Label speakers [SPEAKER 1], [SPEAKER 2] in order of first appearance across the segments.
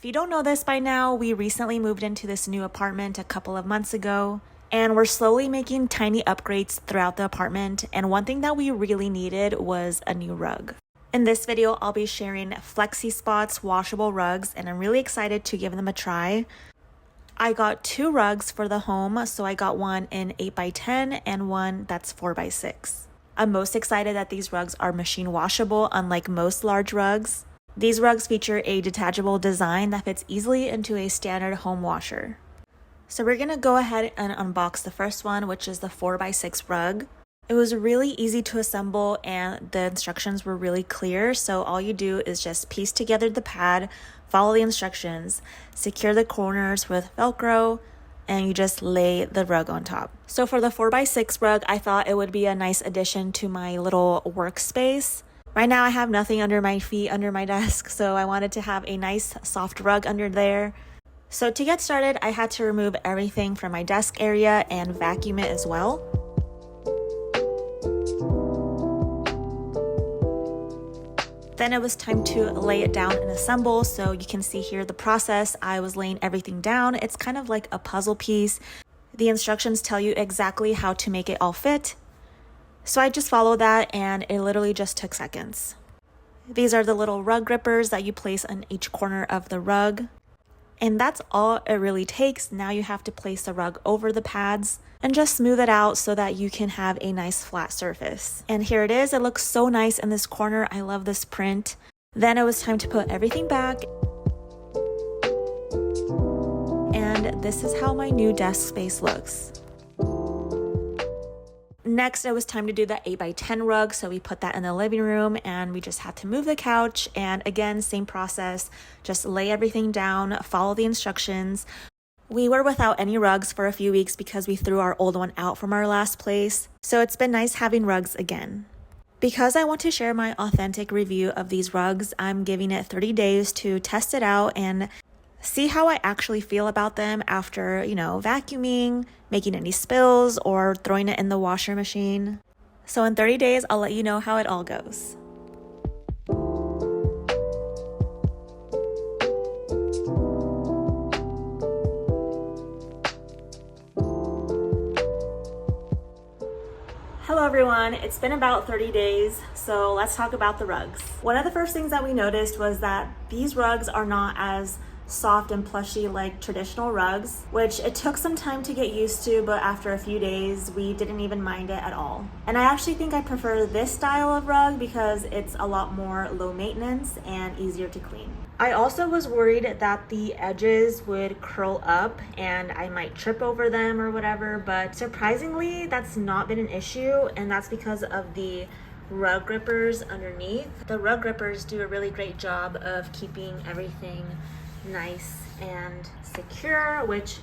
[SPEAKER 1] If you don't know this by now, we recently moved into this new apartment a couple of months ago, and we're slowly making tiny upgrades throughout the apartment, and one thing that we really needed was a new rug. In this video, I'll be sharing FlexiSpot's washable rugs, and I'm really excited to give them a try. I got 2 rugs for the home, so I got one in 8x10 and one that's 4x6. I'm most excited that these rugs are machine washable, unlike most large rugs. These rugs feature a detachable design that fits easily into a standard home washer. So we're gonna go ahead and unbox the first one, which is the 4x6 rug. It was really easy to assemble and the instructions were really clear, so all you do is just piece together the pad, follow the instructions, secure the corners with Velcro, and you just lay the rug on top. So for the 4x6 rug, I thought it would be a nice addition to my little workspace. Right now I have nothing under my feet, under my desk, so I wanted to have a nice soft rug under there. So to get started, I had to remove everything from my desk area and vacuum it as well. Then it was time to lay it down and assemble. So you can see here the process. I was laying everything down. It's kind of like a puzzle piece. The instructions tell you exactly how to make it all fit. So I just followed that and it literally just took seconds. These are the little rug grippers that you place on each corner of the rug. And that's all it really takes. Now you have to place the rug over the pads and just smooth it out so that you can have a nice flat surface. And here it is. It looks so nice in this corner. I love this print. Then it was time to put everything back. And this is how my new desk space looks. Next, it was time to do the 8x10 rug. So we put that in the living room and we just had to move the couch. And again, same process, just lay everything down, follow the instructions. We were without any rugs for a few weeks because we threw our old one out from our last place. So it's been nice having rugs again. Because I want to share my authentic review of these rugs, I'm giving it 30 days to test it out and see how I actually feel about them after, vacuuming, making any spills, or throwing it in the washer machine. So in 30 days, I'll let you know how it all goes. Hello everyone, it's been about 30 days, so let's talk about the rugs. One of the first things that we noticed was that these rugs are not as soft and plushy like traditional rugs, which it took some time to get used to, but after a few days we didn't even mind it at all. And I actually think I prefer this style of rug because it's a lot more low maintenance and easier to clean. I also was worried that the edges would curl up and I might trip over them or whatever, but surprisingly that's not been an issue, and that's because of the rug grippers underneath. The rug grippers do a really great job of keeping everything nice and secure, which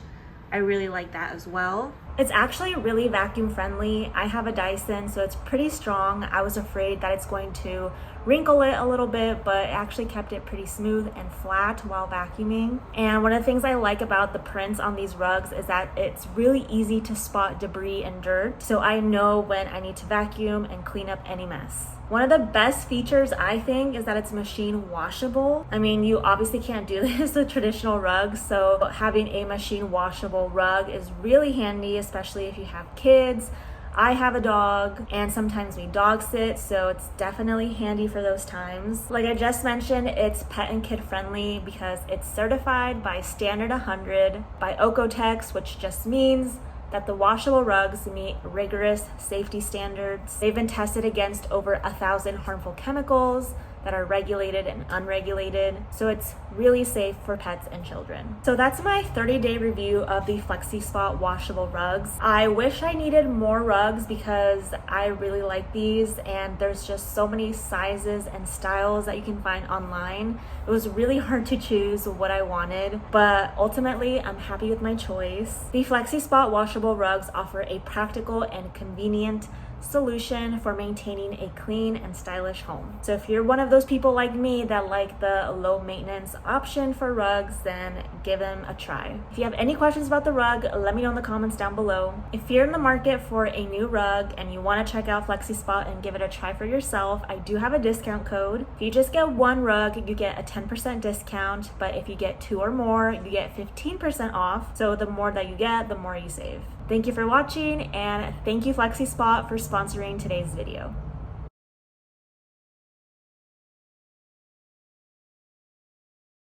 [SPEAKER 1] I really like that as well. It's actually really vacuum friendly. I have a Dyson, so it's pretty strong. I was afraid that it's going to wrinkle it a little bit, but it actually kept it pretty smooth and flat while vacuuming. And one of the things I like about the prints on these rugs is that it's really easy to spot debris and dirt, so I know when I need to vacuum and clean up any mess. One of the best features, I think, is that it's machine washable. I mean, you obviously can't do this with traditional rugs, so having a machine washable rug is really handy, especially if you have kids. I have a dog and sometimes we dog sit, so it's definitely handy for those times. Like I just mentioned, it's pet and kid friendly because it's certified by Standard 100 by Okotex, which just means that the washable rugs meet rigorous safety standards. They've been tested against over 1,000 harmful chemicals that are regulated and unregulated, so it's really safe for pets and children. So that's my 30-day review of the FlexiSpot washable rugs. I wish I needed more rugs because I really like these, and there's just so many sizes and styles that you can find online. It was really hard to choose what I wanted, but ultimately I'm happy with my choice. The FlexiSpot washable rugs offer a practical and convenient solution for maintaining a clean and stylish home. So if you're one of those people like me that like the low maintenance option for rugs, then give them a try. If you have any questions about the rug, let me know in the comments down below. If you're in the market for a new rug and you want to check out FlexiSpot and give it a try for yourself, I do have a discount code. If you just get one rug, you get a 10% discount, but if you get 2 or more, you get 15% off. So the more that you get, the more you save. Thank you for watching, and thank you FlexiSpot for sponsoring today's video.